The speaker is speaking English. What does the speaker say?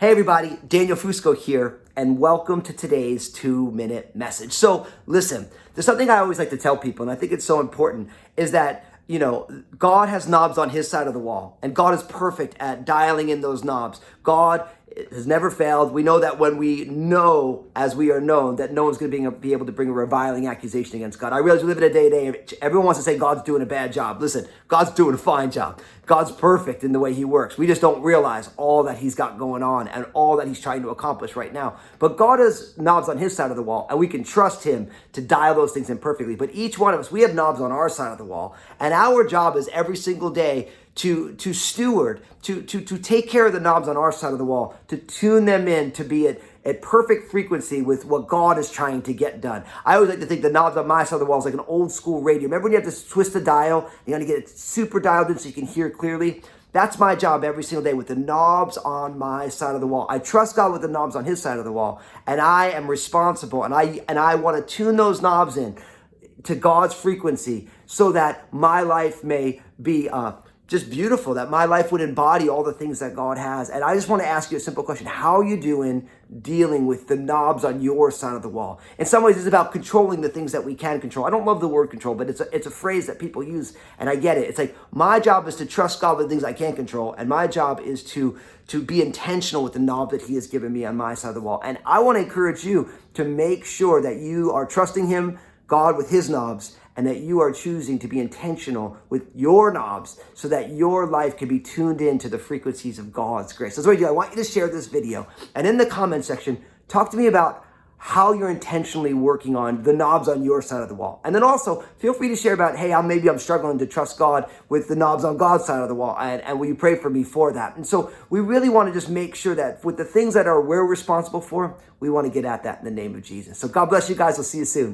Hey everybody, Daniel Fusco here, and welcome to today's 2-minute message. So listen, there's something I always like to tell people, and I think it's so important, is that, God has knobs on his side of the wall, and God is perfect at dialing in those knobs. God has never failed. We know that when we know, as we are known, that no one's going to be able to bring a reviling accusation against God. I realize we live in a day and age, everyone wants to say God's doing a bad job. Listen, God's doing a fine job. God's perfect in the way he works. We just don't realize all that he's got going on and all that he's trying to accomplish right now. But God has knobs on his side of the wall, and we can trust him to dial those things in perfectly. But each one of us, we have knobs on our side of the wall, and our job is every single day to steward, to take care of the knobs on our side of the wall, to tune them in to be at perfect frequency with what God is trying to get done. I always like to think the knobs on my side of the wall is like an old school radio. Remember when you have to twist the dial? You got to get it super dialed in so you can hear clearly. That's my job every single day with the knobs on my side of the wall. I trust God with the knobs on his side of the wall, and I am responsible, and I want to tune those knobs in to God's frequency so that my life may be just beautiful, that my life would embody all the things that God has. And I just want to ask you a simple question. How are you doing dealing with the knobs on your side of the wall? In some ways, it's about controlling the things that we can control. I don't love the word control, but it's a phrase that people use, and I get it. It's like, my job is to trust God with things I can't control, and my job is to be intentional with the knob that he has given me on my side of the wall. And I want to encourage you to make sure that you are trusting him, God, with his knobs, and that you are choosing to be intentional with your knobs so that your life can be tuned into the frequencies of God's grace. That's what I do. I want you to share this video, and in the comment section, talk to me about how you're intentionally working on the knobs on your side of the wall. And then also, feel free to share about, hey, maybe I'm struggling to trust God with the knobs on God's side of the wall, and will you pray for me for that? And so we really want to just make sure that with the things that we're responsible for, we want to get at that in the name of Jesus. So God bless you guys. We'll see you soon.